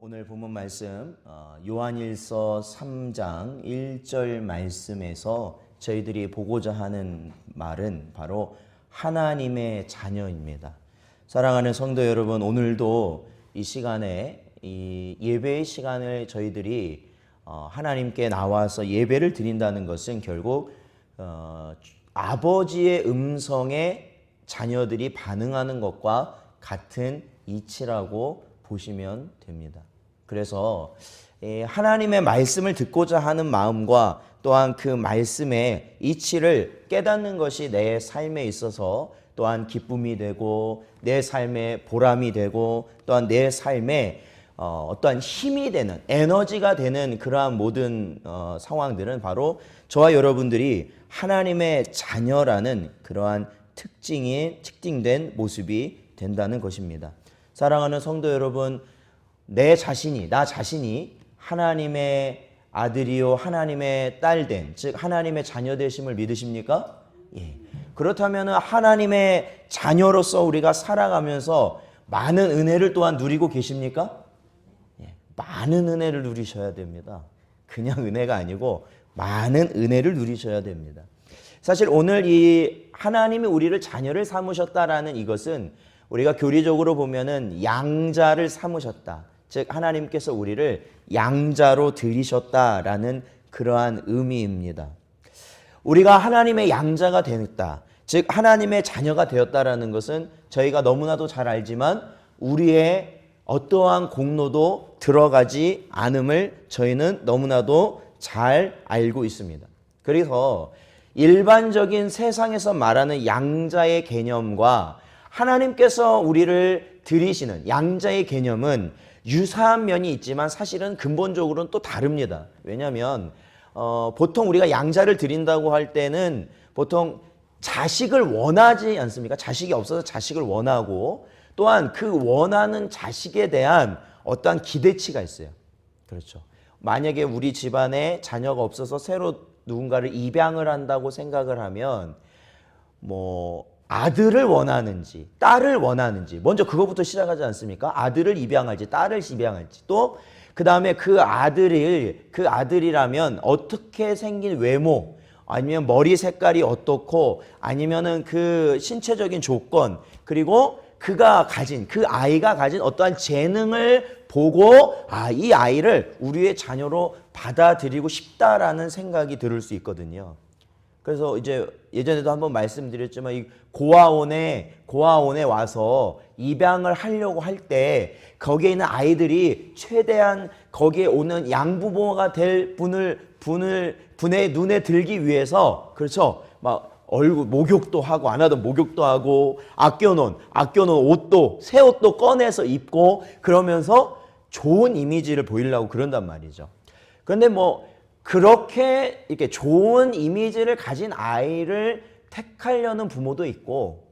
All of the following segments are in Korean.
오늘 본문 말씀 요한일서 3장 1절 말씀에서 저희들이 보고자 하는 말은 바로 하나님의 자녀입니다. 사랑하는 성도 여러분, 오늘도 이 시간에 이 예배의 시간을 저희들이 하나님께 나와서 예배를 드린다는 것은 결국 아버지의 음성에 자녀들이 반응하는 것과 같은 이치라고 보시면 됩니다. 그래서 하나님의 말씀을 듣고자 하는 마음과 또한 그 말씀의 이치를 깨닫는 것이 내 삶에 있어서 또한 기쁨이 되고 내 삶의 보람이 되고 또한 내 삶에 어떠한 힘이 되는 에너지가 되는 그러한 모든 상황들은 바로 저와 여러분들이 하나님의 자녀라는 그러한 특징된 모습이 된다는 것입니다. 사랑하는 성도 여러분, 나 자신이 하나님의 아들이요 하나님의 딸된, 즉 하나님의 자녀 되심을 믿으십니까? 예. 그렇다면 하나님의 자녀로서 우리가 살아가면서 많은 은혜를 또한 누리고 계십니까? 예. 많은 은혜를 누리셔야 됩니다. 그냥 은혜가 아니고 많은 은혜를 누리셔야 됩니다. 사실 오늘 이 하나님이 우리를 자녀를 삼으셨다라는 이것은 우리가 교리적으로 보면은 양자를 삼으셨다. 즉 하나님께서 우리를 양자로 들이셨다라는 그러한 의미입니다. 우리가 하나님의 양자가 되었다. 즉 하나님의 자녀가 되었다라는 것은 저희가 너무나도 잘 알지만 우리의 어떠한 공로도 들어가지 않음을 저희는 너무나도 잘 알고 있습니다. 그래서 일반적인 세상에서 말하는 양자의 개념과 하나님께서 우리를 들이시는 양자의 개념은 유사한 면이 있지만 사실은 근본적으로는 또 다릅니다. 왜냐하면 보통 우리가 양자를 드린다고 할 때는 보통 자식을 원하지 않습니까? 자식이 없어서 자식을 원하고 또한 그 원하는 자식에 대한 어떠한 기대치가 있어요. 그렇죠. 만약에 우리 집안에 자녀가 없어서 새로 누군가를 입양을 한다고 생각을 하면 아들을 원하는지 딸을 원하는지 먼저 그거부터 시작하지 않습니까? 아들을 입양할지 딸을 입양할지 또 그 다음에 그 아들이라면 어떻게 생긴 외모 아니면 머리 색깔이 어떻고 아니면은 그 신체적인 조건 그리고 그 아이가 가진 어떠한 재능을 보고 이 아이를 우리의 자녀로 받아들이고 싶다라는 생각이 들을 수 있거든요. 그래서 이제 예전에도 한번 말씀드렸지만 이 고아원에 와서 입양을 하려고 할 때 거기에 있는 아이들이 최대한 거기에 오는 양부모가 될 분의 눈에 들기 위해서 그렇죠. 막 얼굴 목욕도 하고 안 하던 목욕도 하고 아껴놓은 옷도 새 옷도 꺼내서 입고 그러면서 좋은 이미지를 보이려고 그런단 말이죠. 그런데 그렇게 이렇게 좋은 이미지를 가진 아이를 택하려는 부모도 있고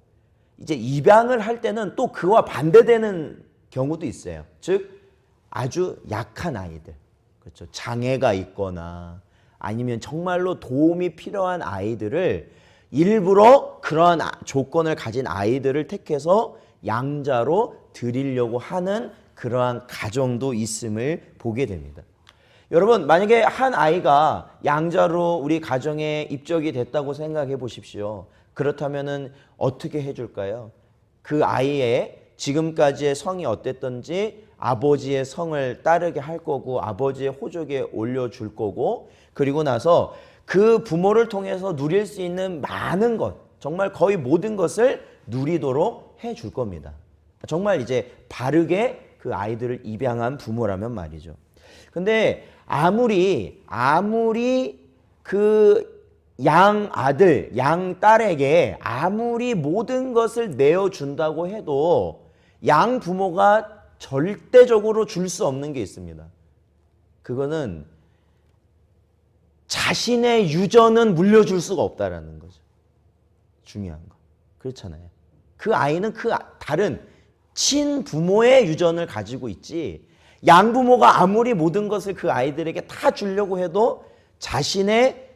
이제 입양을 할 때는 또 그와 반대되는 경우도 있어요. 즉 아주 약한 아이들, 그렇죠. 장애가 있거나 아니면 정말로 도움이 필요한 아이들을 일부러 그러한 조건을 가진 아이들을 택해서 양자로 드리려고 하는 그러한 가정도 있음을 보게 됩니다. 여러분, 만약에 한 아이가 양자로 우리 가정에 입적이 됐다고 생각해 보십시오. 그렇다면은 어떻게 해줄까요? 그 아이의 지금까지의 성이 어땠던지 아버지의 성을 따르게 할 거고 아버지의 호적에 올려줄 거고 그리고 나서 그 부모를 통해서 누릴 수 있는 많은 것, 정말 거의 모든 것을 누리도록 해줄 겁니다. 정말 이제 바르게 그 아이들을 입양한 부모라면 말이죠. 근데 아무리 그 양아들, 양딸에게 아무리 모든 것을 내어준다고 해도 양부모가 절대적으로 줄 수 없는 게 있습니다. 그거는 자신의 유전은 물려줄 수가 없다라는 거죠. 중요한 거. 그렇잖아요. 그 아이는 그 다른 친부모의 유전을 가지고 있지 양부모가 아무리 모든 것을 그 아이들에게 다 주려고 해도 자신의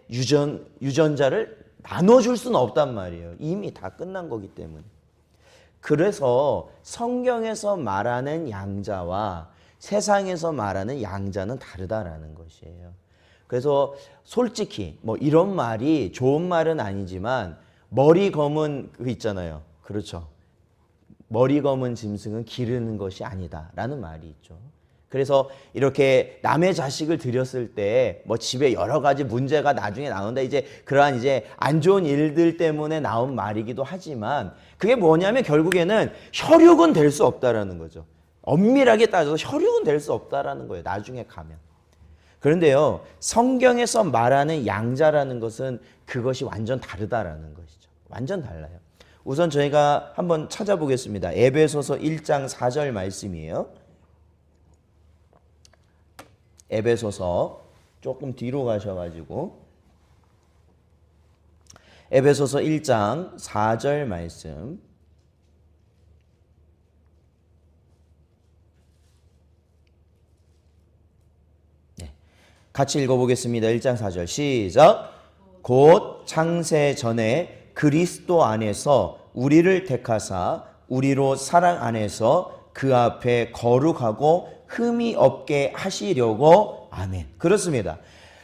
유전자를 나눠줄 수는 없단 말이에요. 이미 다 끝난 거기 때문에. 그래서 성경에서 말하는 양자와 세상에서 말하는 양자는 다르다라는 것이에요. 그래서 솔직히 뭐 이런 말이 좋은 말은 아니지만 머리 검은 그 있잖아요. 그렇죠. 머리 검은 짐승은 기르는 것이 아니다라는 말이 있죠. 그래서 이렇게 남의 자식을 들였을 때 뭐 집에 여러 가지 문제가 나중에 나온다. 이제 그러한 이제 안 좋은 일들 때문에 나온 말이기도 하지만 그게 뭐냐면 결국에는 혈육은 될 수 없다라는 거죠. 엄밀하게 따져서 혈육은 될 수 없다라는 거예요. 나중에 가면. 그런데요, 성경에서 말하는 양자라는 것은 그것이 완전 다르다라는 것이죠. 완전 달라요. 우선 저희가 한번 찾아보겠습니다. 에베소서 1장 4절 말씀이에요. 에베소서 조금 뒤로 가셔가지고 에베소서 1장 4절 말씀. 같이 읽어보겠습니다. 1장 4절 시작. 곧 창세 전에 그리스도 안에서 우리를 택하사 우리로 사랑 안에서 그 앞에 거룩하고 흠이 없게 하시려고. 아멘. 그렇습니다.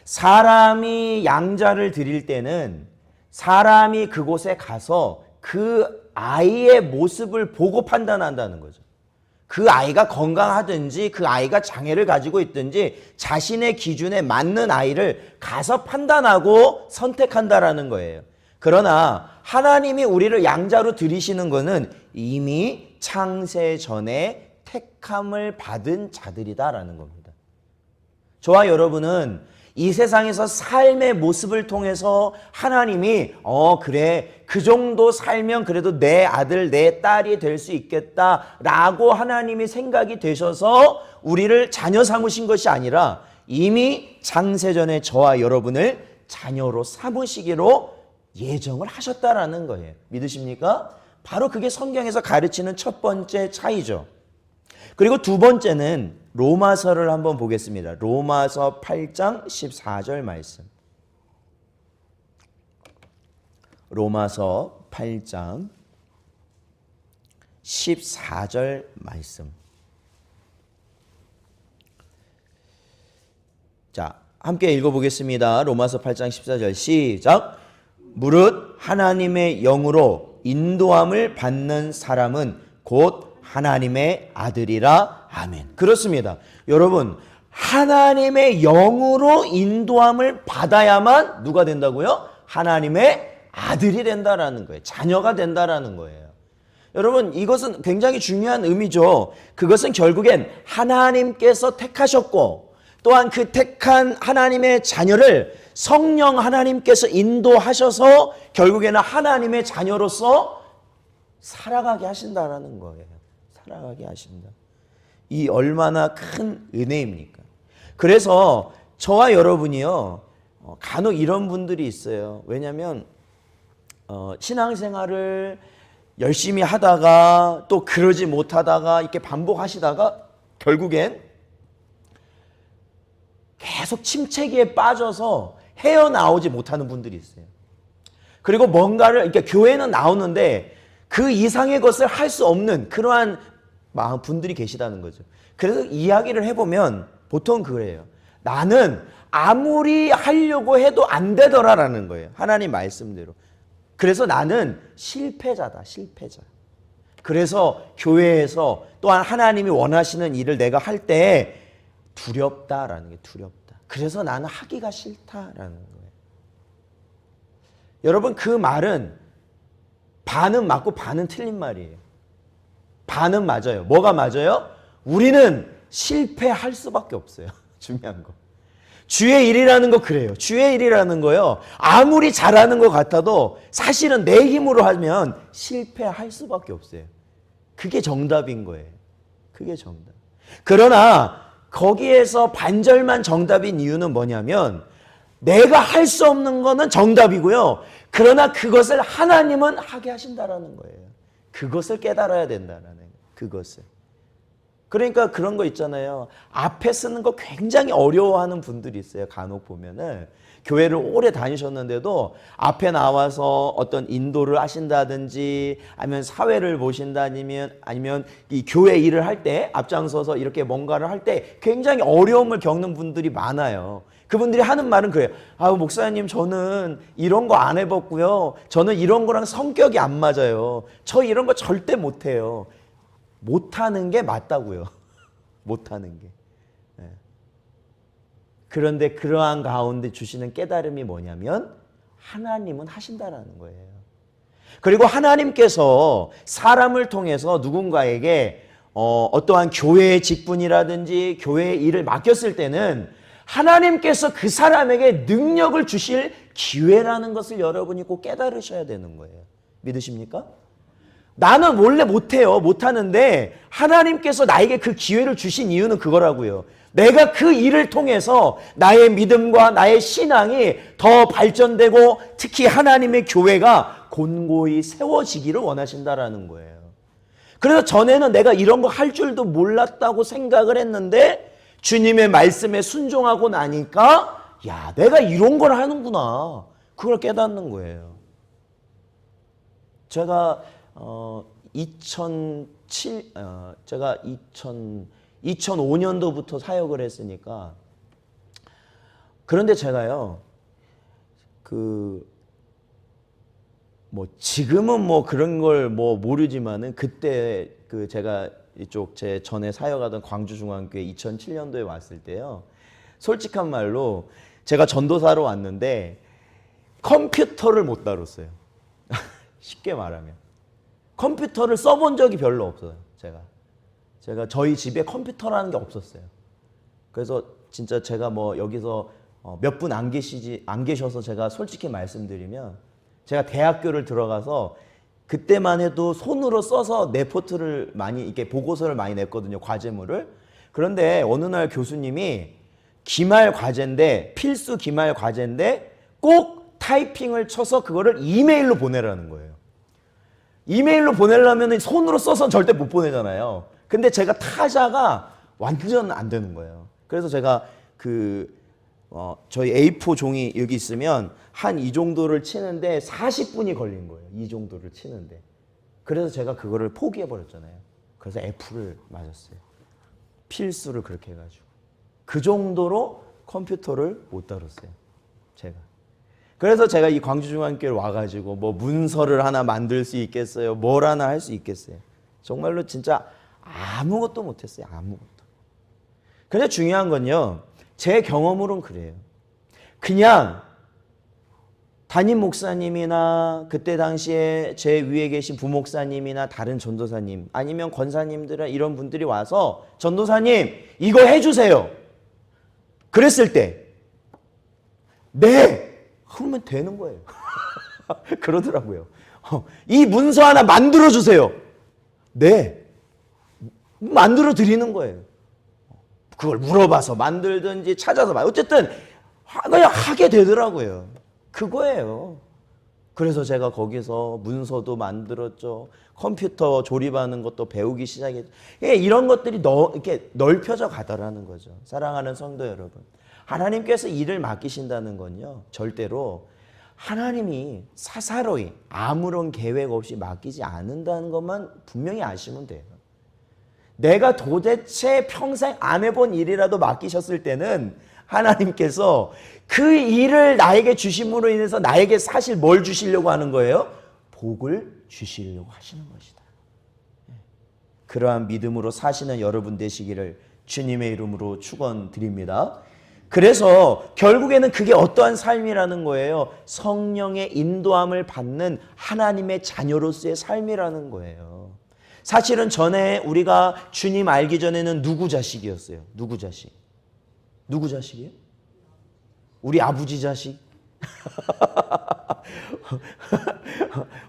사람이 양자를 드릴 때는 사람이 그곳에 가서 그 아이의 모습을 보고 판단한다는 거죠. 그 아이가 건강하든지 그 아이가 장애를 가지고 있든지 자신의 기준에 맞는 아이를 가서 판단하고 선택한다라는 거예요. 그러나 하나님이 우리를 양자로 들이시는 것은 이미 창세 전에 택함을 받은 자들이다라는 겁니다. 저와 여러분은 이 세상에서 삶의 모습을 통해서 하나님이 그래 그 정도 살면 그래도 내 아들 내 딸이 될 수 있겠다라고 하나님이 생각이 되셔서 우리를 자녀 삼으신 것이 아니라 이미 창세전에 저와 여러분을 자녀로 삼으시기로 예정을 하셨다라는 거예요. 믿으십니까? 바로 그게 성경에서 가르치는 첫 번째 차이죠. 그리고 두 번째는 로마서를 한번 보겠습니다. 로마서 8장 14절 말씀. 로마서 8장 14절 말씀. 자, 함께 읽어보겠습니다. 로마서 8장 14절 시작. 무릇 하나님의 영으로 인도함을 받는 사람은 곧 하나님의 아들이라. 아멘. 그렇습니다. 여러분, 하나님의 영으로 인도함을 받아야만 누가 된다고요? 하나님의 아들이 된다라는 거예요. 자녀가 된다라는 거예요. 여러분, 이것은 굉장히 중요한 의미죠. 그것은 결국엔 하나님께서 택하셨고 또한 그 택한 하나님의 자녀를 성령 하나님께서 인도하셔서 결국에는 하나님의 자녀로서 살아가게 하신다라는 거예요. 살아가게 하신다. 이 얼마나 큰 은혜입니까? 그래서 저와 여러분이요, 간혹 이런 분들이 있어요. 왜냐하면 신앙생활을 열심히 하다가 또 그러지 못하다가 이렇게 반복하시다가 결국엔 계속 침체기에 빠져서 헤어나오지 못하는 분들이 있어요. 그리고 뭔가를 이렇게 교회는 나오는데 그 이상의 것을 할 수 없는 그러한 분들이 계시다는 거죠. 그래서 이야기를 해보면 보통 그래요. 나는 아무리 하려고 해도 안 되더라라는 거예요. 하나님 말씀대로. 그래서 나는 실패자다, 실패자. 그래서 교회에서 또한 하나님이 원하시는 일을 내가 할 때 두렵다라는 게 두렵다. 그래서 나는 하기가 싫다라는 거예요. 여러분, 그 말은 반은 맞고 반은 틀린 말이에요. 반은 맞아요. 뭐가 맞아요? 우리는 실패할 수밖에 없어요. 중요한 거. 주의 일이라는 거 그래요. 주의 일이라는 거요. 아무리 잘하는 것 같아도 사실은 내 힘으로 하면 실패할 수밖에 없어요. 그게 정답인 거예요. 그게 정답. 그러나 거기에서 반절만 정답인 이유는 뭐냐면 내가 할 수 없는 거는 정답이고요. 그러나 그것을 하나님은 하게 하신다라는 거예요. 그것을 깨달아야 된다라는 거예요. 그것을. 그러니까 그런 거 있잖아요. 앞에 쓰는 거 굉장히 어려워하는 분들이 있어요. 간혹 보면은 교회를 오래 다니셨는데도 앞에 나와서 어떤 인도를 하신다든지 아니면 사회를 보신다 아니면 이 교회 일을 할 때 앞장서서 이렇게 뭔가를 할 때 굉장히 어려움을 겪는 분들이 많아요. 그분들이 하는 말은 그래요. 아유, 목사님, 저는 이런 거 안 해봤고요. 저는 이런 거랑 성격이 안 맞아요. 저 이런 거 절대 못해요. 못하는 게 맞다고요. 못하는 게. 네. 그런데 그러한 가운데 주시는 깨달음이 뭐냐면 하나님은 하신다라는 거예요. 그리고 하나님께서 사람을 통해서 누군가에게 어떠한 교회의 직분이라든지 교회의 일을 맡겼을 때는 하나님께서 그 사람에게 능력을 주실 기회라는 것을 여러분이 꼭 깨달으셔야 되는 거예요. 믿으십니까? 나는 원래 못해요. 못하는데 하나님께서 나에게 그 기회를 주신 이유는 그거라고요. 내가 그 일을 통해서 나의 믿음과 나의 신앙이 더 발전되고 특히 하나님의 교회가 곤고히 세워지기를 원하신다라는 거예요. 그래서 전에는 내가 이런 거 할 줄도 몰랐다고 생각을 했는데 주님의 말씀에 순종하고 나니까 야, 내가 이런 걸 하는구나. 그걸 깨닫는 거예요. 제가 2005년도부터 사역을 했으니까 그런데 제가요 지금은 그런 걸 모르지만은 그때 제가 이쪽 제 전에 사역하던 광주중앙교회 2007년도에 왔을 때요 솔직한 말로 제가 전도사로 왔는데 컴퓨터를 못 다뤘어요. 쉽게 말하면 컴퓨터를 써본 적이 별로 없어요. 제가 저희 집에 컴퓨터라는 게 없었어요. 그래서 진짜 제가 여기서 몇 분 안 계셔서 제가 솔직히 말씀드리면 제가 대학교를 들어가서 그때만 해도 손으로 써서 레포트를 많이 이렇게 보고서를 많이 냈거든요. 과제물을. 그런데 어느 날 교수님이 기말 과제인데 필수 기말 과제인데 꼭 타이핑을 쳐서 그거를 이메일로 보내라는 거예요. 이메일로 보내려면 손으로 써서는 절대 못 보내잖아요. 근데 제가 타자가 완전 안 되는 거예요. 그래서 제가 저희 A4 종이 여기 있으면 한 이 정도를 치는데 40분이 걸린 거예요. 이 정도를 치는데. 그래서 제가 그거를 포기해 버렸잖아요. 그래서 F를 맞았어요. 필수를 그렇게 해가지고. 그 정도로 컴퓨터를 못 다뤘어요. 제가. 그래서 제가 이 광주중앙교회를 와가지고 문서를 하나 만들 수 있겠어요? 뭘 하나 할 수 있겠어요? 정말로 진짜 아무것도 못했어요. 아무것도. 근데 중요한 건요. 제 경험으로는 그래요. 그냥 담임 목사님이나 그때 당시에 제 위에 계신 부목사님이나 다른 전도사님 아니면 권사님들 이런 분들이 와서 전도사님 이거 해주세요. 그랬을 때 네! 그러면 되는 거예요. 그러더라고요. 이 문서 하나 만들어주세요. 네. 만들어 드리는 거예요. 그걸 물어봐서 만들든지 찾아서 어쨌든 그냥 하게 되더라고요. 그거예요. 그래서 제가 거기서 문서도 만들었죠. 컴퓨터 조립하는 것도 배우기 시작했죠. 이런 것들이 이렇게 넓혀져 가더라는 거죠. 사랑하는 성도 여러분. 하나님께서 일을 맡기신다는 건요. 절대로 하나님이 사사로이 아무런 계획 없이 맡기지 않는다는 것만 분명히 아시면 돼요. 내가 도대체 평생 안 해본 일이라도 맡기셨을 때는 하나님께서 그 일을 나에게 주심으로 인해서 나에게 사실 뭘 주시려고 하는 거예요? 복을 주시려고 하시는 것이다. 그러한 믿음으로 사시는 여러분 되시기를 주님의 이름으로 축원드립니다. 그래서 결국에는 그게 어떠한 삶이라는 거예요? 성령의 인도함을 받는 하나님의 자녀로서의 삶이라는 거예요. 사실은 전에 우리가 주님 알기 전에는 누구 자식이었어요? 누구 자식? 누구 자식이에요? 우리 아버지 자식?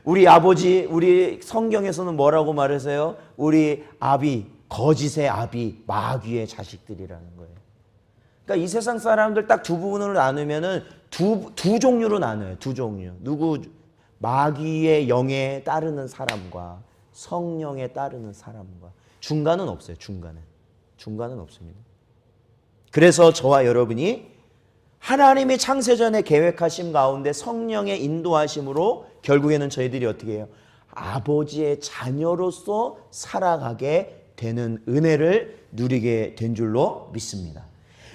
우리 아버지, 우리 성경에서는 뭐라고 말하세요? 우리 아비, 거짓의 아비, 마귀의 자식들이라는 거예요. 그러니까 이 세상 사람들 딱 두 부분으로 나누면은 두 종류로 나눠요. 두 종류. 마귀의 영에 따르는 사람과 성령에 따르는 사람과 중간은 없어요. 중간은. 중간은 없습니다. 그래서 저와 여러분이 하나님이 창세전에 계획하심 가운데 성령의 인도하심으로 결국에는 저희들이 어떻게 해요? 아버지의 자녀로서 살아가게 되는 은혜를 누리게 된 줄로 믿습니다.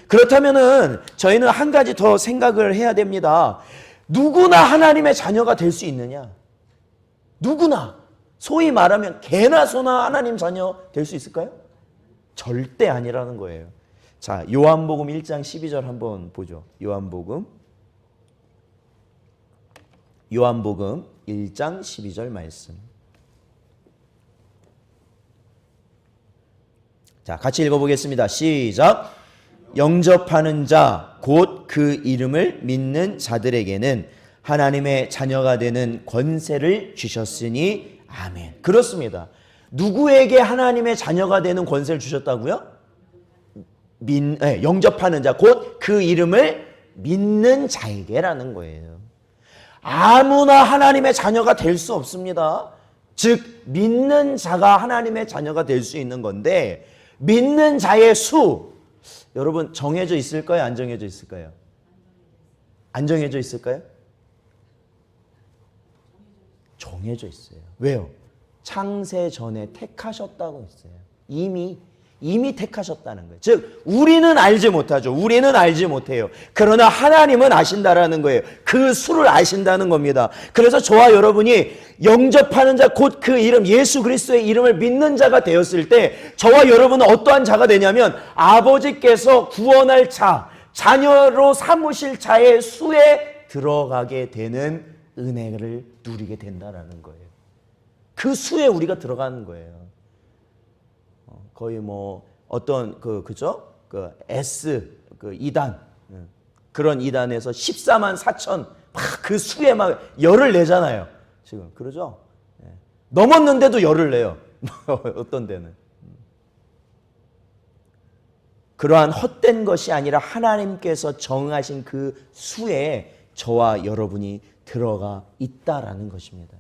그렇다면은 저희는 한 가지 더 생각을 해야 됩니다. 누구나 하나님의 자녀가 될 수 있느냐? 누구나, 소위 말하면 개나 소나 하나님 자녀 될 수 있을까요? 절대 아니라는 거예요. 자, 요한복음 1장 12절 한번 보죠. 요한복음 1장 12절 말씀. 자, 같이 읽어보겠습니다. 시작. 영접하는 자, 곧 그 이름을 믿는 자들에게는 하나님의 자녀가 되는 권세를 주셨으니 아멘. 그렇습니다. 누구에게 하나님의 자녀가 되는 권세를 주셨다고요? 영접하는 자, 곧 그 이름을 믿는 자에게라는 거예요. 아무나 하나님의 자녀가 될 수 없습니다. 즉 믿는 자가 하나님의 자녀가 될 수 있는 건데, 믿는 자의 수, 여러분 정해져 있을까요? 안 정해져 있을까요? 안 정해져 있을까요? 정해져 있어요. 왜요? 창세 전에 택하셨다고 했어요. 이미 택하셨다는 거예요. 즉 우리는 알지 못하죠. 우리는 알지 못해요. 그러나 하나님은 아신다라는 거예요. 그 수를 아신다는 겁니다. 그래서 저와 여러분이 영접하는 자, 곧 그 이름 예수 그리스도의 이름을 믿는 자가 되었을 때 저와 여러분은 어떠한 자가 되냐면 아버지께서 구원할 자, 자녀로 삼으실 자의 수에 들어가게 되는 은혜를 누리게 된다라는 거예요. 그 수에 우리가 들어가는 거예요. 거의 뭐 어떤 그죠? S 2단 그런 2단에서 14만 4천 막 그 수에 막 열을 내잖아요. 지금 그러죠? 넘었는데도 열을 내요. 어떤 데는. 그러한 헛된 것이 아니라 하나님께서 정하신 그 수에 저와 여러분이 들어가 있다라는 것입니다.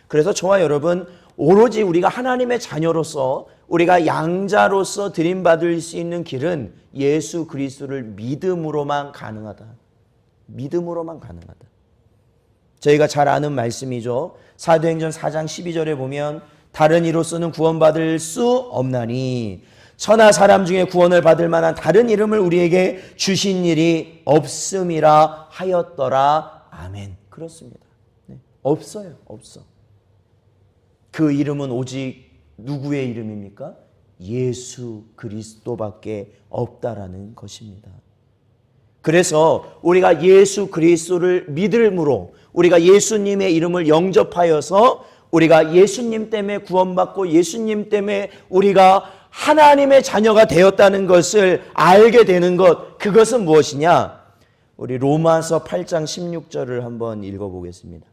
그래서 저와 여러분 오로지 우리가 하나님의 자녀로서 우리가 양자로서 드림받을 수 있는 길은 예수 그리스도를 믿음으로만 가능하다. 믿음으로만 가능하다. 저희가 잘 아는 말씀이죠. 사도행전 4장 12절에 보면 다른 이로서는 구원받을 수 없나니 천하 사람 중에 구원을 받을 만한 다른 이름을 우리에게 주신 일이 없음이라 하였더라. 아멘. 그렇습니다. 네. 없어요. 없어. 그 이름은 오직 누구의 이름입니까? 예수 그리스도밖에 없다라는 것입니다. 그래서 우리가 예수 그리스도를 믿음으로 우리가 예수님의 이름을 영접하여서 우리가 예수님 때문에 구원받고 예수님 때문에 우리가 하나님의 자녀가 되었다는 것을 알게 되는 것, 그것은 무엇이냐? 우리 로마서 8장 16절을 한번 읽어보겠습니다.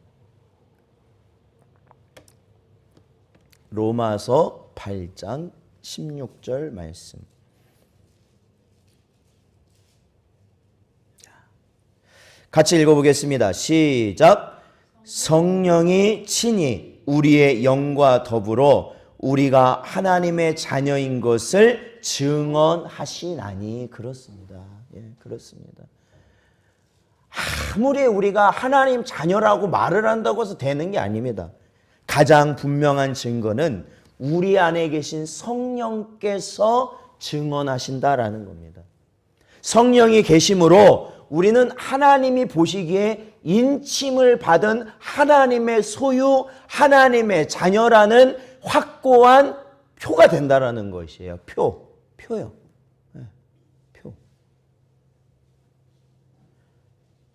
로마서 8장 16절 말씀. 같이 읽어보겠습니다. 시작. 성령이 친히 우리의 영과 더불어 우리가 하나님의 자녀인 것을 증언하시나니. 그렇습니다. 예, 그렇습니다. 아무리 우리가 하나님 자녀라고 말을 한다고 해서 되는 게 아닙니다. 가장 분명한 증거는 우리 안에 계신 성령께서 증언하신다라는 겁니다. 성령이 계심으로 우리는 하나님이 보시기에 인침을 받은 하나님의 소유, 하나님의 자녀라는 확고한 표가 된다라는 것이에요. 표요. 네, 표.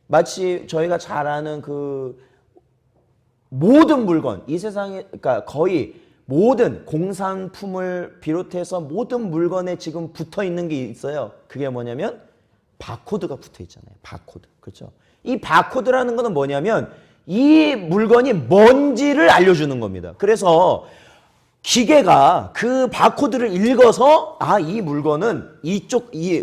마치 저희가 잘 아는 그 모든 물건, 이 세상에, 그러니까 거의 모든 공산품을 비롯해서 모든 물건에 지금 붙어 있는 게 있어요. 그게 뭐냐면 바코드가 붙어 있잖아요. 바코드. 그렇죠? 이 바코드라는 거는 뭐냐면 이 물건이 뭔지를 알려주는 겁니다. 그래서 기계가 그 바코드를 읽어서 아, 이 물건은 이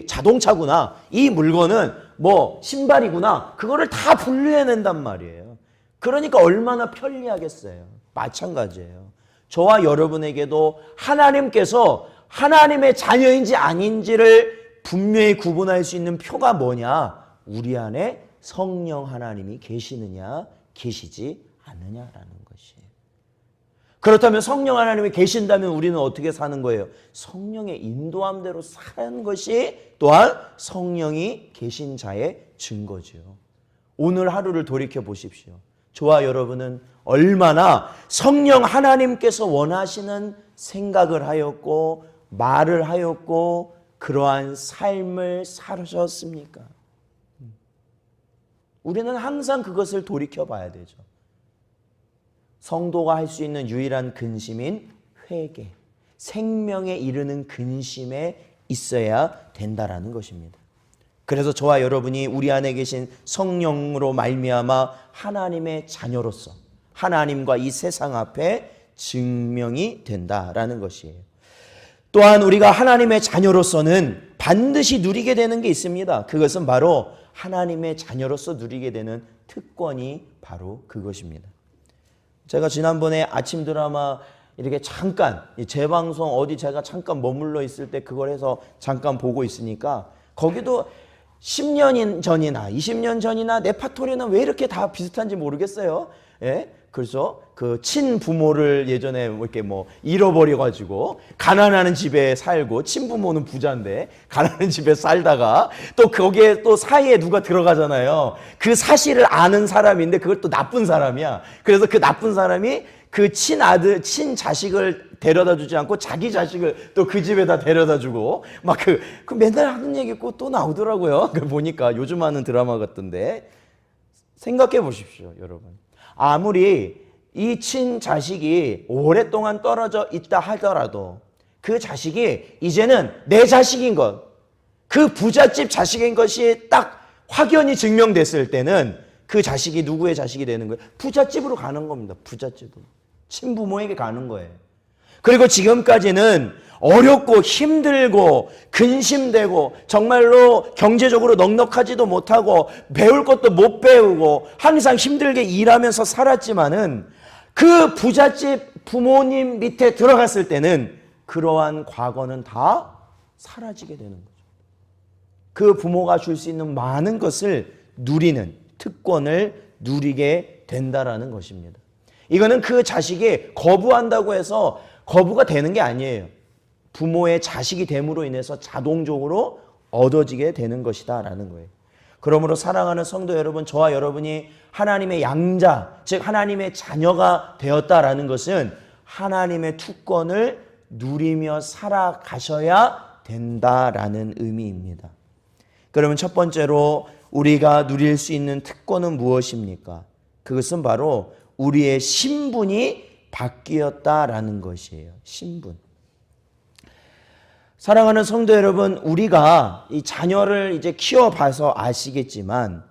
자동차구나. 이 물건은 뭐 신발이구나. 그거를 다 분류해낸단 말이에요. 그러니까 얼마나 편리하겠어요. 마찬가지예요. 저와 여러분에게도 하나님께서 하나님의 자녀인지 아닌지를 분명히 구분할 수 있는 표가 뭐냐? 우리 안에 성령 하나님이 계시느냐, 계시지 않느냐라는 것이에요. 그렇다면 성령 하나님이 계신다면 우리는 어떻게 사는 거예요? 성령의 인도함대로 사는 것이 또한 성령이 계신 자의 증거죠. 오늘 하루를 돌이켜 보십시오. 저와 여러분은 얼마나 성령 하나님께서 원하시는 생각을 하였고 말을 하였고 그러한 삶을 사셨습니까? 우리는 항상 그것을 돌이켜 봐야 되죠. 성도가 할 수 있는 유일한 근심인 회개, 생명에 이르는 근심에 있어야 된다라는 것입니다. 그래서 저와 여러분이 우리 안에 계신 성령으로 말미암아 하나님의 자녀로서 하나님과 이 세상 앞에 증명이 된다라는 것이에요. 또한 우리가 하나님의 자녀로서는 반드시 누리게 되는 게 있습니다. 그것은 바로 하나님의 자녀로서 누리게 되는 특권이 바로 그것입니다. 제가 지난번에 아침 드라마 이렇게 잠깐 재방송 어디 제가 잠깐 머물러 있을 때 그걸 해서 잠깐 보고 있으니까 거기도 10년 전이나 20년 전이나 레파토리는 왜 이렇게 다 비슷한지 모르겠어요. 예? 그래서 그 친부모를 예전에 이렇게 잃어버려가지고 가난한 집에 살고 친부모는 부자인데 가난한 집에 살다가 또 거기에 또 사이에 누가 들어가잖아요. 그 사실을 아는 사람인데 그걸 또 나쁜 사람이야. 그래서 그 나쁜 사람이 그 친아들, 친자식을 데려다 주지 않고 자기 자식을 또 그 집에다 데려다 주고 막 그 맨날 하는 얘기 있고 또 나오더라고요. 그 보니까 요즘 하는 드라마 같던데 생각해 보십시오, 여러분. 아무리 이 친자식이 오랫동안 떨어져 있다 하더라도 그 자식이 이제는 내 자식인 것, 그 부잣집 자식인 것이 딱 확연히 증명됐을 때는 그 자식이 누구의 자식이 되는 거예요? 부잣집으로 가는 겁니다. 부잣집으로. 친부모에게 가는 거예요. 그리고 지금까지는 어렵고 힘들고 근심되고 정말로 경제적으로 넉넉하지도 못하고 배울 것도 못 배우고 항상 힘들게 일하면서 살았지만은 그 부잣집 부모님 밑에 들어갔을 때는 그러한 과거는 다 사라지게 되는 거죠. 그 부모가 줄 수 있는 많은 것을 누리는 특권을 누리게 된다라는 것입니다. 이거는 그 자식이 거부한다고 해서 거부가 되는 게 아니에요. 부모의 자식이 됨으로 인해서 자동적으로 얻어지게 되는 것이다라는 거예요. 그러므로 사랑하는 성도 여러분, 저와 여러분이 하나님의 양자, 즉 하나님의 자녀가 되었다라는 것은 하나님의 특권을 누리며 살아가셔야 된다라는 의미입니다. 그러면 첫 번째로 우리가 누릴 수 있는 특권은 무엇입니까? 그것은 바로 우리의 신분이 바뀌었다라는 것이에요. 신분. 사랑하는 성도 여러분, 우리가 이 자녀를 이제 키워봐서 아시겠지만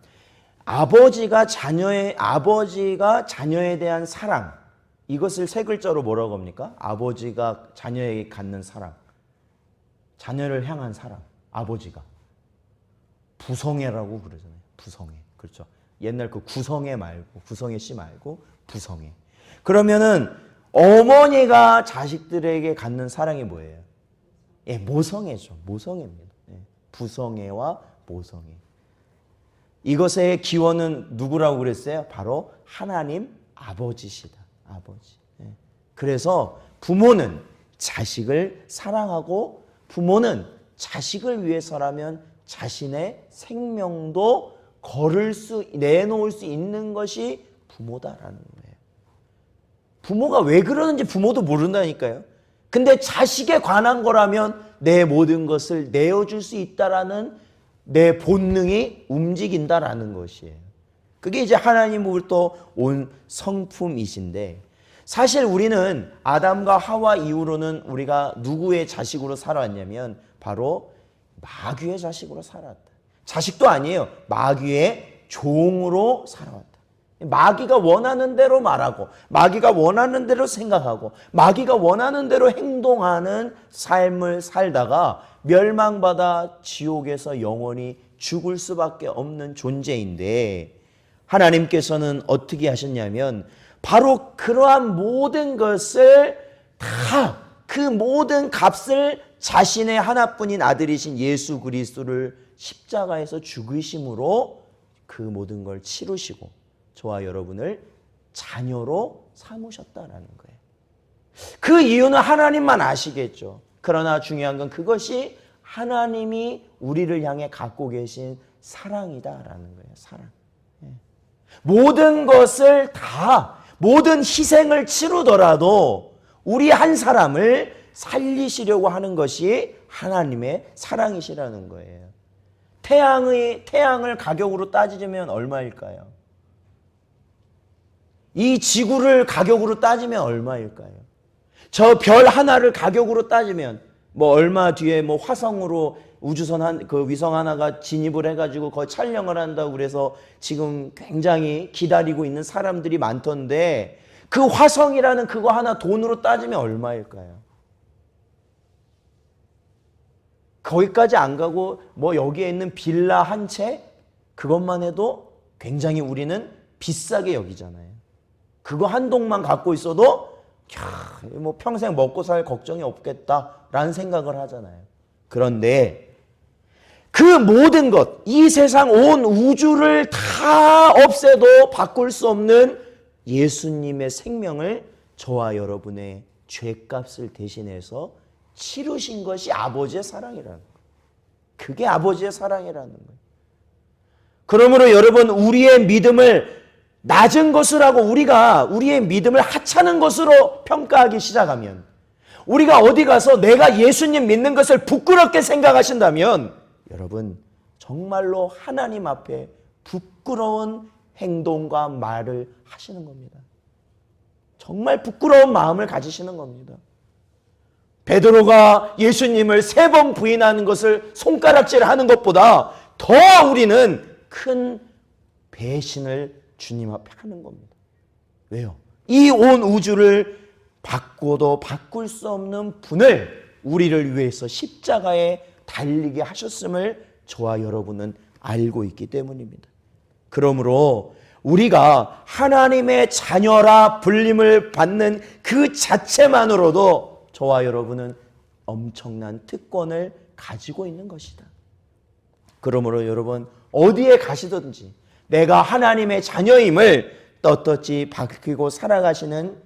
아버지가 자녀에 대한 사랑, 이것을 세 글자로 뭐라고 합니까? 아버지가 자녀에게 갖는 사랑, 자녀를 향한 사랑, 아버지가 부성애라고 그러잖아요. 부성애, 그렇죠? 옛날 그 구성애 말고 구성애 씨 말고 부성애. 그러면은 어머니가 자식들에게 갖는 사랑이 뭐예요? 예, 모성애죠. 모성애입니다. 예, 부성애와 모성애. 이것의 기원은 누구라고 그랬어요? 바로 하나님 아버지시다. 아버지. 예. 그래서 부모는 자식을 사랑하고 부모는 자식을 위해서라면 자신의 생명도 내놓을 수 있는 것이 부모다라는 거예요. 부모가 왜 그러는지 부모도 모른다니까요. 근데 자식에 관한 거라면 내 모든 것을 내어줄 수 있다라는 내 본능이 움직인다라는 것이에요. 그게 이제 하나님으로부터 온 성품이신데, 사실 우리는 아담과 하와 이후로는 우리가 누구의 자식으로 살아왔냐면 바로 마귀의 자식으로 살아왔다. 자식도 아니에요. 마귀의 종으로 살아왔다. 마귀가 원하는 대로 말하고 마귀가 원하는 대로 생각하고 마귀가 원하는 대로 행동하는 삶을 살다가 멸망받아 지옥에서 영원히 죽을 수밖에 없는 존재인데, 하나님께서는 어떻게 하셨냐면 바로 그러한 모든 것을 다 그 모든 값을 자신의 하나뿐인 아들이신 예수 그리스도를 십자가에서 죽으심으로 그 모든 걸 치루시고 저와 여러분을 자녀로 삼으셨다라는 거예요. 그 이유는 하나님만 아시겠죠. 그러나 중요한 건 그것이 하나님이 우리를 향해 갖고 계신 사랑이다라는 거예요. 사랑. 모든 것을 다, 모든 희생을 치르더라도 우리 한 사람을 살리시려고 하는 것이 하나님의 사랑이시라는 거예요. 태양을 가격으로 따지면 얼마일까요? 이 지구를 가격으로 따지면 얼마일까요? 저 별 하나를 가격으로 따지면 뭐 얼마 뒤에 뭐 화성으로 우주선 그 위성 하나가 진입을 해가지고 거기 촬영을 한다고 그래서 지금 굉장히 기다리고 있는 사람들이 많던데 그 화성이라는 그거 하나 돈으로 따지면 얼마일까요? 거기까지 안 가고 뭐 여기에 있는 빌라 한 채 그것만 해도 굉장히 우리는 비싸게 여기잖아요. 그거 한 동만 갖고 있어도 뭐 평생 먹고 살 걱정이 없겠다라는 생각을 하잖아요. 그런데 그 모든 것, 이 세상 온 우주를 다 없애도 바꿀 수 없는 예수님의 생명을 저와 여러분의 죄값을 대신해서 치르신 것이 아버지의 사랑이라는 거예요. 그게 아버지의 사랑이라는 거예요. 그러므로 여러분, 우리의 믿음을 낮은 것이라고 우리가 우리의 믿음을 하찮은 것으로 평가하기 시작하면, 우리가 어디 가서 내가 예수님 믿는 것을 부끄럽게 생각하신다면 여러분 정말로 하나님 앞에 부끄러운 행동과 말을 하시는 겁니다. 정말 부끄러운 마음을 가지시는 겁니다. 베드로가 예수님을 3번 부인하는 것을 손가락질하는 것보다 더 우리는 큰 배신을 주님 앞에 하는 겁니다. 왜요? 이 온 우주를 바꿔도 바꿀 수 없는 분을 우리를 위해서 십자가에 달리게 하셨음을 저와 여러분은 알고 있기 때문입니다. 그러므로 우리가 하나님의 자녀라 불림을 받는 그 자체만으로도 저와 여러분은 엄청난 특권을 가지고 있는 것이다. 그러므로 여러분 어디에 가시든지 내가 하나님의 자녀임을 떳떳이 밝히고 살아가시는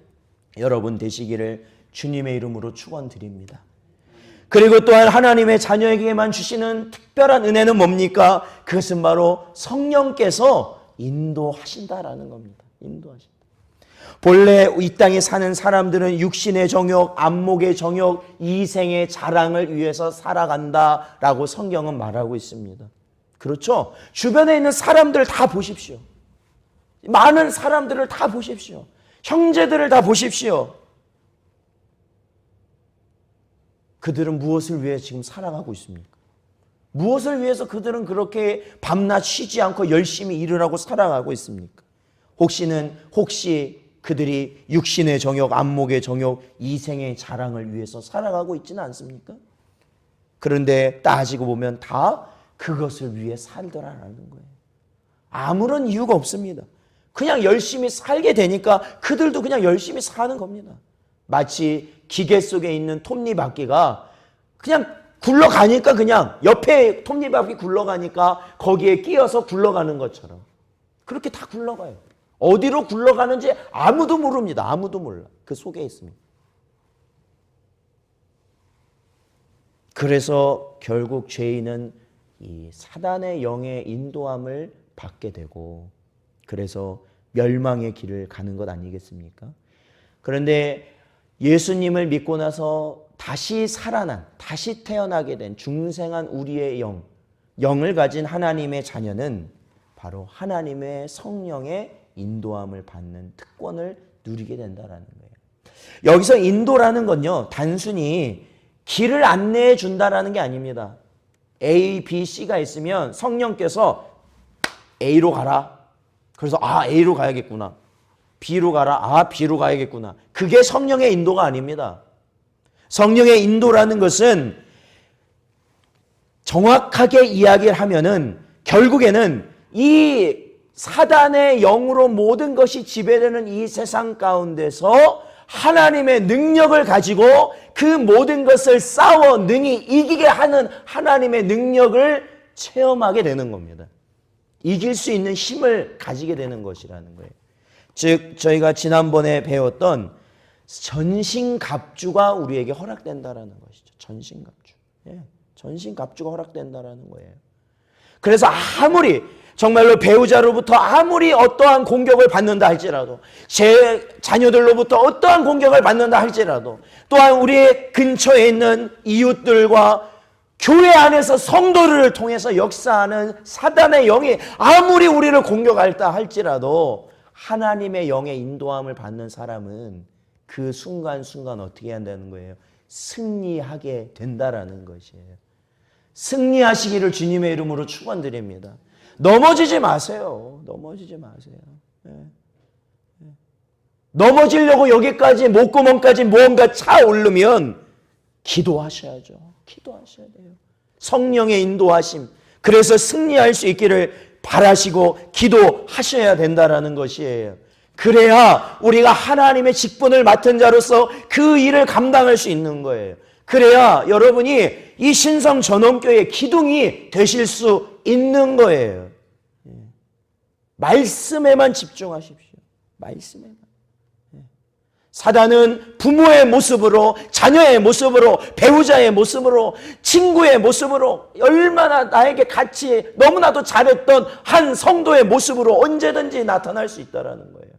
여러분 되시기를 주님의 이름으로 축원드립니다. 그리고 또한 하나님의 자녀에게만 주시는 특별한 은혜는 뭡니까? 그것은 바로 성령께서 인도하신다라는 겁니다. 인도하신다. 본래 이 땅에 사는 사람들은 육신의 정욕, 안목의 정욕, 이생의 자랑을 위해서 살아간다라고 성경은 말하고 있습니다. 그렇죠? 주변에 있는 사람들 다 보십시오. 많은 사람들을 다 보십시오. 형제들을 다 보십시오. 그들은 무엇을 위해 지금 살아가고 있습니까? 무엇을 위해서 그들은 그렇게 밤낮 쉬지 않고 열심히 일을 하고 살아가고 있습니까? 혹시 그들이 육신의 정욕, 안목의 정욕, 이생의 자랑을 위해서 살아가고 있지는 않습니까? 그런데 따지고 보면 다 그것을 위해 살더라라는 거예요. 아무런 이유가 없습니다. 그냥 열심히 살게 되니까 그들도 그냥 열심히 사는 겁니다. 마치 기계 속에 있는 톱니바퀴가 그냥 굴러가니까 그냥 옆에 톱니바퀴 굴러가니까 거기에 끼어서 굴러가는 것처럼 그렇게 다 굴러가요. 어디로 굴러가는지 아무도 모릅니다. 아무도 몰라. 그 속에 있습니다. 그래서 결국 죄인은 이 사단의 영의 인도함을 받게 되고 그래서 멸망의 길을 가는 것 아니겠습니까? 그런데 예수님을 믿고 나서 다시 살아난, 다시 태어나게 된 중생한 우리의 영을 가진 하나님의 자녀는 바로 하나님의 성령의 인도함을 받는 특권을 누리게 된다라는 거예요. 여기서 인도라는 건요, 단순히 길을 안내해 준다라는 게 아닙니다. A, B, C가 있으면 성령께서 A로 가라. 그래서 A로 가야겠구나. B로 가라. B로 가야겠구나. 그게 성령의 인도가 아닙니다. 성령의 인도라는 것은 정확하게 이야기를 하면은 결국에는 이 사단의 영으로 모든 것이 지배되는 이 세상 가운데서 하나님의 능력을 가지고 그 모든 것을 싸워 능히 이기게 하는 하나님의 능력을 체험하게 되는 겁니다. 이길 수 있는 힘을 가지게 되는 것이라는 거예요. 즉 저희가 지난번에 배웠던 전신갑주가 우리에게 허락된다라는 것이죠. 전신갑주. 예, 전신갑주가 허락된다라는 거예요. 그래서 아무리 정말로 배우자로부터 아무리 어떠한 공격을 받는다 할지라도, 제 자녀들로부터 어떠한 공격을 받는다 할지라도, 또한 우리 근처에 있는 이웃들과 교회 안에서 성도들을 통해서 역사하는 사단의 영이 아무리 우리를 공격할다 할지라도 하나님의 영의 인도함을 받는 사람은 그 순간순간 어떻게 한다는 거예요? 승리하게 된다라는 것이에요. 승리하시기를 주님의 이름으로 축원드립니다. 넘어지지 마세요. 넘어지지 마세요. 예. 넘어지려고 여기까지 목구멍까지 무언가 차오르면 기도하셔야죠. 기도하셔야 돼요. 성령의 인도하심. 그래서 승리할 수 있기를 바라시고 기도하셔야 된다라는 것이에요. 그래야 우리가 하나님의 직분을 맡은 자로서 그 일을 감당할 수 있는 거예요. 그래야 여러분이 이 신성 전원교회 기둥이 되실 수 있는 거예요. 말씀에만 집중하십시오. 말씀에만. 사단은 부모의 모습으로, 자녀의 모습으로, 배우자의 모습으로, 친구의 모습으로, 얼마나 나에게 같이 너무나도 잘했던 한 성도의 모습으로 언제든지 나타날 수 있다는 거예요.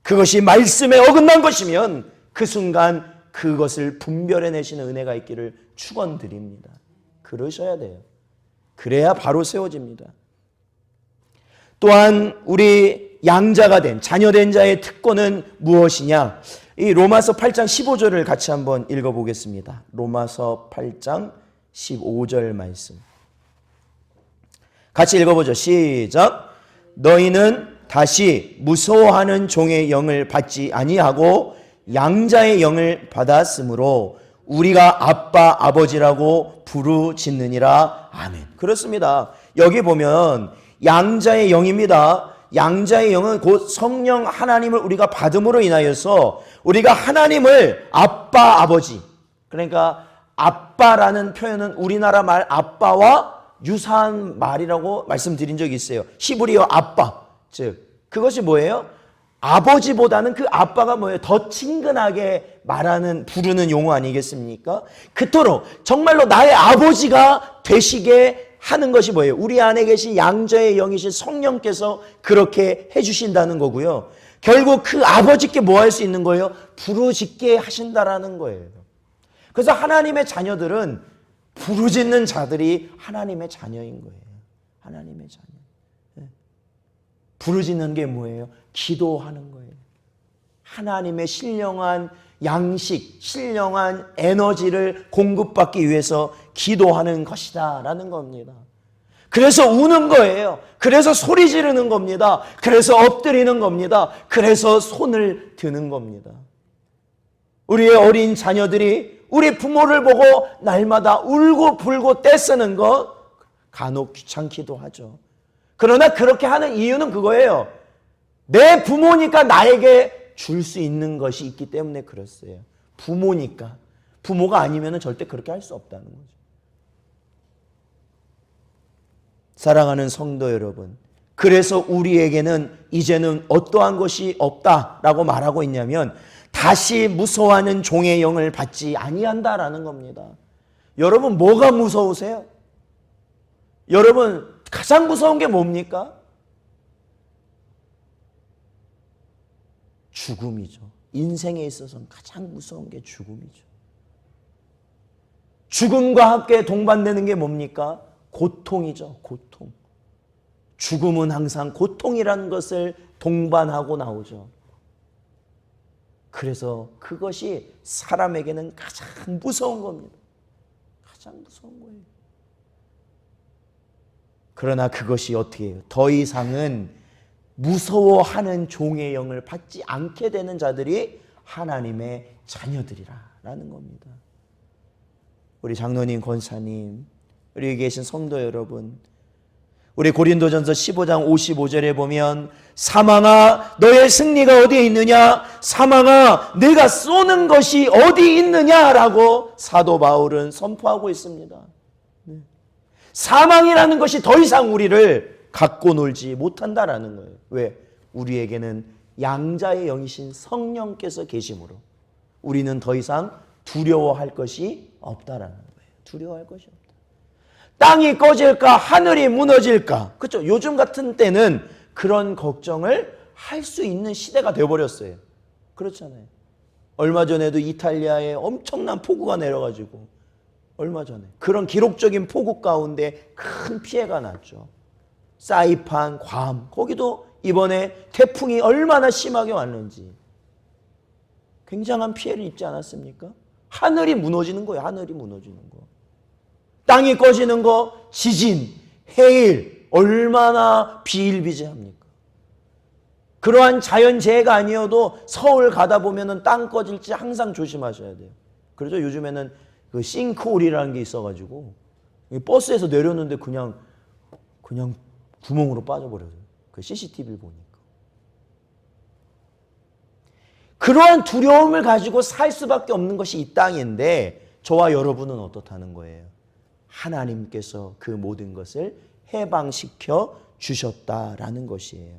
그것이 말씀에 어긋난 것이면 그 순간 그것을 분별해내시는 은혜가 있기를 축원드립니다. 그러셔야 돼요. 그래야 바로 세워집니다. 또한 우리 양자가 된, 자녀된 자의 특권은 무엇이냐? 이 로마서 8장 15절을 같이 한번 읽어보겠습니다. 로마서 8장 15절 말씀. 같이 읽어보죠. 시작. 너희는 다시 무서워하는 종의 영을 받지 아니하고 양자의 영을 받았으므로 우리가 아빠 아버지라고 부르짖느니라. 아멘. 그렇습니다. 여기 보면 양자의 영입니다. 양자의 영은 곧 성령 하나님을 우리가 받음으로 인하여서 우리가 하나님을 아빠 아버지, 그러니까 아빠라는 표현은 우리나라 말 아빠와 유사한 말이라고 말씀드린 적이 있어요. 히브리어 아빠. 즉 그것이 뭐예요? 아버지보다는 그 아빠가 뭐예요? 더 친근하게 말하는, 부르는 용어 아니겠습니까? 그토록 정말로 나의 아버지가 되시게 하는 것이 뭐예요? 우리 안에 계신 양자의 영이신 성령께서 그렇게 해주신다는 거고요. 결국 그 아버지께 뭐 할 수 있는 거예요? 부르짖게 하신다라는 거예요. 그래서 하나님의 자녀들은 부르짖는 자들이 하나님의 자녀인 거예요. 하나님의 자녀. 부르짖는 게 뭐예요? 기도하는 거예요. 하나님의 신령한 양식, 신령한 에너지를 공급받기 위해서 기도하는 것이다 라는 겁니다. 그래서 우는 거예요. 그래서 소리 지르는 겁니다. 그래서 엎드리는 겁니다. 그래서 손을 드는 겁니다. 우리의 어린 자녀들이 우리 부모를 보고 날마다 울고 불고 떼쓰는 것 간혹 귀찮기도 하죠. 그러나 그렇게 하는 이유는 그거예요. 내 부모니까 나에게 줄 수 있는 것이 있기 때문에 그랬어요. 부모니까. 부모가 아니면 절대 그렇게 할 수 없다는 거죠. 사랑하는 성도 여러분, 그래서 우리에게는 이제는 어떠한 것이 없다라고 말하고 있냐면 다시 무서워하는 종의 영을 받지 아니한다라는 겁니다. 여러분 뭐가 무서우세요? 여러분 가장 무서운 게 뭡니까? 죽음이죠. 인생에 있어서는 가장 무서운 게 죽음이죠. 죽음과 함께 동반되는 게 뭡니까? 고통이죠. 고통. 죽음은 항상 고통이라는 것을 동반하고 나오죠. 그래서 그것이 사람에게는 가장 무서운 겁니다. 가장 무서운 거예요. 그러나 그것이 어떻게 해요? 더 이상은 무서워하는 종의 영을 받지 않게 되는 자들이 하나님의 자녀들이라는 겁니다. 우리 장로님, 권사님, 우리 계신 성도 여러분, 우리 고린도전서 15장 55절에 보면 사망아 너의 승리가 어디에 있느냐, 사망아 내가 쏘는 것이 어디 있느냐라고 사도 바울은 선포하고 있습니다. 사망이라는 것이 더 이상 우리를 갖고 놀지 못한다라는 거예요. 왜? 우리에게는 양자의 영이신 성령께서 계심으로 우리는 더 이상 두려워할 것이 없다라는 거예요. 두려워할 것이 없다. 땅이 꺼질까, 하늘이 무너질까. 그렇죠? 요즘 같은 때는 그런 걱정을 할 수 있는 시대가 되어버렸어요. 그렇잖아요. 얼마 전에도 이탈리아에 엄청난 폭우가 내려가지고 얼마 전에 그런 기록적인 폭우 가운데 큰 피해가 났죠. 사이판, 괌, 거기도 이번에 태풍이 얼마나 심하게 왔는지 굉장한 피해를 입지 않았습니까? 하늘이 무너지는 거예요. 하늘이 무너지는 거. 땅이 꺼지는 거, 지진, 해일, 얼마나 비일비재합니까? 그러한 자연재해가 아니어도 서울 가다 보면은 땅 꺼질지 항상 조심하셔야 돼요. 그래서 요즘에는 그 싱크홀이라는 게 있어가지고 버스에서 내렸는데 그냥 구멍으로 빠져버려요. 그 CCTV를 보니까. 그러한 두려움을 가지고 살 수밖에 없는 것이 이 땅인데 저와 여러분은 어떻다는 거예요? 하나님께서 그 모든 것을 해방시켜 주셨다라는 것이에요.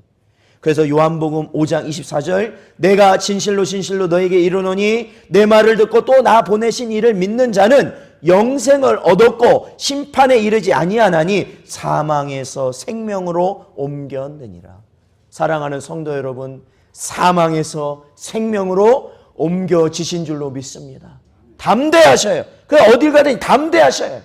그래서 요한복음 5장 24절 내가 진실로 진실로 너에게 이르노니 내 말을 듣고 또 나 보내신 이를 믿는 자는 영생을 얻었고 심판에 이르지 아니하나니 사망에서 생명으로 옮겨내니라. 사랑하는 성도 여러분, 사망에서 생명으로 옮겨지신 줄로 믿습니다. 담대하셔요. 그 어딜 가든지 담대하셔요.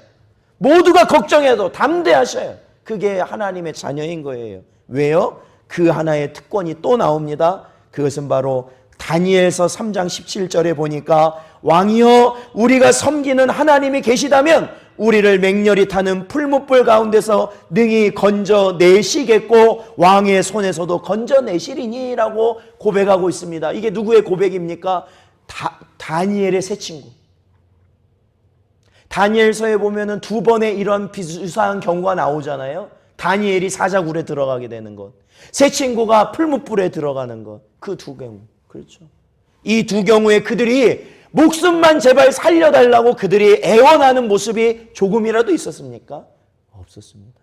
모두가 걱정해도 담대하셔요. 그게 하나님의 자녀인 거예요. 왜요? 그 하나의 특권이 또 나옵니다. 그것은 바로 다니엘서 3장 17절에 보니까 왕이여 우리가 섬기는 하나님이 계시다면 우리를 맹렬히 타는 풀무불 가운데서 능히 건져내시겠고 왕의 손에서도 건져내시리니 라고 고백하고 있습니다. 이게 누구의 고백입니까? 다니엘의 새 친구. 다니엘서에 보면은 두 번의 이런 비슷한 경우가 나오잖아요. 다니엘이 사자굴에 들어가게 되는 것, 새 친구가 풀무불에 들어가는 것, 그 두 경우. 그렇죠. 이 두 경우에 그들이 목숨만 제발 살려달라고 그들이 애원하는 모습이 조금이라도 있었습니까? 없었습니다.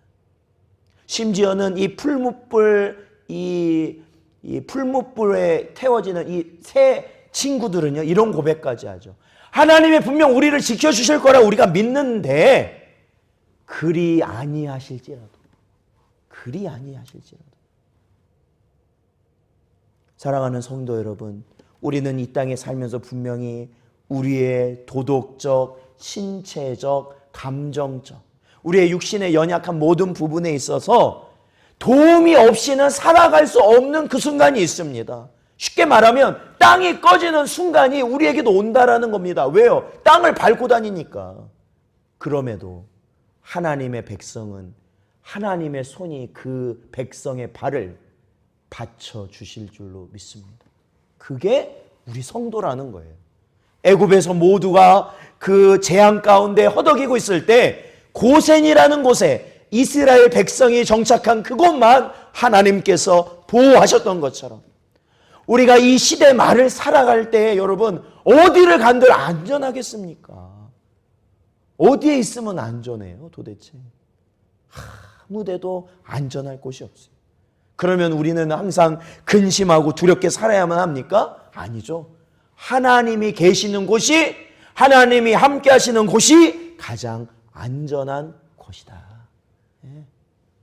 심지어는 이 풀무불, 이 풀무불에 태워지는 이 새 친구들은요, 이런 고백까지 하죠. 하나님이 분명 우리를 지켜주실 거라 우리가 믿는데 그리 아니하실지라도 사랑하는 성도 여러분, 우리는 이 땅에 살면서 분명히 우리의 도덕적, 신체적, 감정적, 우리의 육신의 연약한 모든 부분에 있어서 도움이 없이는 살아갈 수 없는 그 순간이 있습니다. 쉽게 말하면 땅이 꺼지는 순간이 우리에게도 온다라는 겁니다. 왜요? 땅을 밟고 다니니까. 그럼에도 하나님의 백성은 하나님의 손이 그 백성의 발을 받쳐주실 줄로 믿습니다. 그게 우리 성도라는 거예요. 애굽에서 모두가 그 재앙 가운데 허덕이고 있을 때 고센이라는 곳에 이스라엘 백성이 정착한 그곳만 하나님께서 보호하셨던 것처럼 우리가 이 시대 말을 살아갈 때 여러분 어디를 간들 안전하겠습니까? 어디에 있으면 안전해요 도대체? 아무데도 안전할 곳이 없어요. 그러면 우리는 항상 근심하고 두렵게 살아야만 합니까? 아니죠. 하나님이 계시는 곳이, 하나님이 함께 하시는 곳이 가장 안전한 곳이다.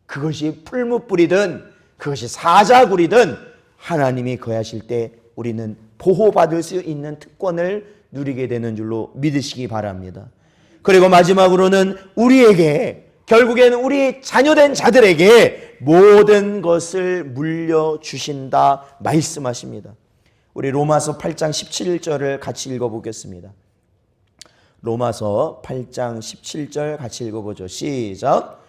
그것이 풀무불이든 그것이 사자굴이든 하나님이 거하실 때 우리는 보호받을 수 있는 특권을 누리게 되는 줄로 믿으시기 바랍니다. 그리고 마지막으로는 우리에게, 결국에는 우리 자녀된 자들에게 모든 것을 물려주신다 말씀하십니다. 우리 로마서 8장 17절을 같이 읽어보겠습니다. 로마서 8장 17절 같이 읽어보죠. 시작.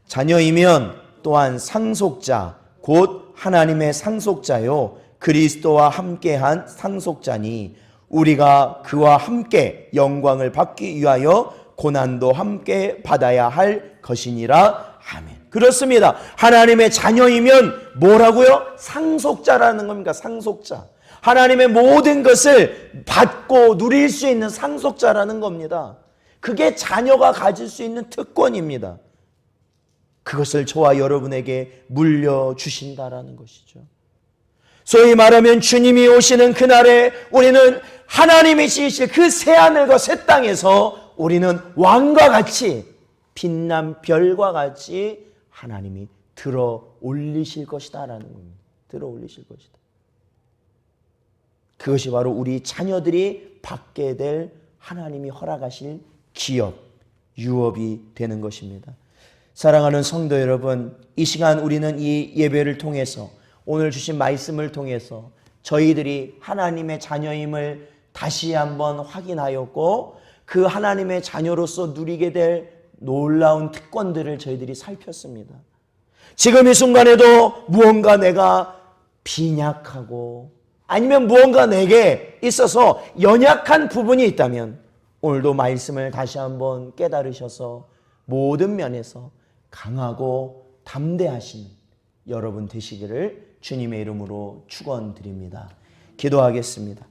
자녀이면 또한 상속자 곧 하나님의 상속자요 그리스도와 함께한 상속자니 우리가 그와 함께 영광을 받기 위하여 고난도 함께 받아야 할 것이니라. 아멘. 그렇습니다. 하나님의 자녀이면 뭐라고요? 상속자라는 겁니다. 상속자. 하나님의 모든 것을 받고 누릴 수 있는 상속자라는 겁니다. 그게 자녀가 가질 수 있는 특권입니다. 그것을 저와 여러분에게 물려주신다라는 것이죠. 소위 말하면 주님이 오시는 그날에 우리는 하나님이 지으실 그 새하늘과 새 땅에서 우리는 왕과 같이 빛난 별과 같이 하나님이 들어 올리실 것이다라는 겁니다. 들어 올리실 것이다. 그것이 바로 우리 자녀들이 받게 될 하나님이 허락하실 기업, 유업이 되는 것입니다. 사랑하는 성도 여러분, 이 시간 우리는 이 예배를 통해서 오늘 주신 말씀을 통해서 저희들이 하나님의 자녀임을 다시 한번 확인하였고 그 하나님의 자녀로서 누리게 될 놀라운 특권들을 저희들이 살폈습니다. 지금 이 순간에도 무언가 내가 빈약하고 아니면 무언가 내게 있어서 연약한 부분이 있다면 오늘도 말씀을 다시 한번 깨달으셔서 모든 면에서 강하고 담대하신 여러분 되시기를 주님의 이름으로 축원드립니다. 기도하겠습니다.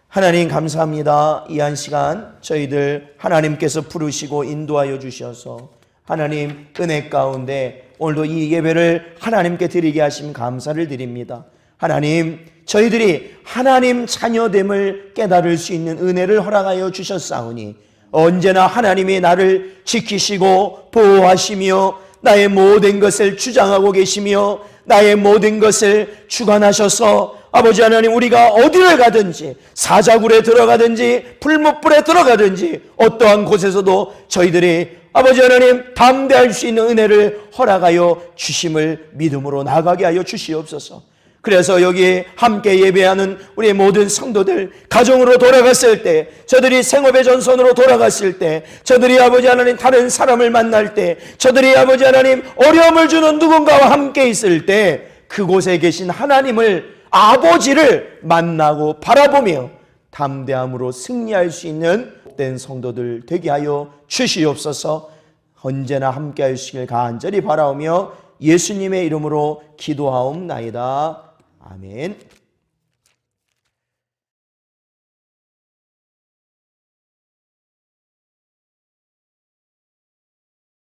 하나님 감사합니다. 이 한 시간 저희들 하나님께서 부르시고 인도하여 주셔서 하나님 은혜 가운데 오늘도 이 예배를 하나님께 드리게 하심 감사를 드립니다. 하나님 저희들이 하나님 자녀됨을 깨달을 수 있는 은혜를 허락하여 주셨사오니 언제나 하나님이 나를 지키시고 보호하시며 나의 모든 것을 주장하고 계시며 나의 모든 것을 주관하셔서 아버지 하나님 우리가 어디를 가든지 사자굴에 들어가든지 풀무불에 들어가든지 어떠한 곳에서도 저희들이 아버지 하나님 담대할 수 있는 은혜를 허락하여 주심을 믿음으로 나가게 하여 주시옵소서. 그래서 여기 함께 예배하는 우리 모든 성도들 가정으로 돌아갔을 때 저들이 생업의 전선으로 돌아갔을 때 저들이 아버지 하나님 다른 사람을 만날 때 저들이 아버지 하나님 어려움을 주는 누군가와 함께 있을 때 그곳에 계신 하나님을 아버지를 만나고 바라보며 담대함으로 승리할 수 있는 복된 성도들 되게 하여 주시옵소서. 언제나 함께 하시길 간절히 바라오며 예수님의 이름으로 기도하옵나이다. 아멘.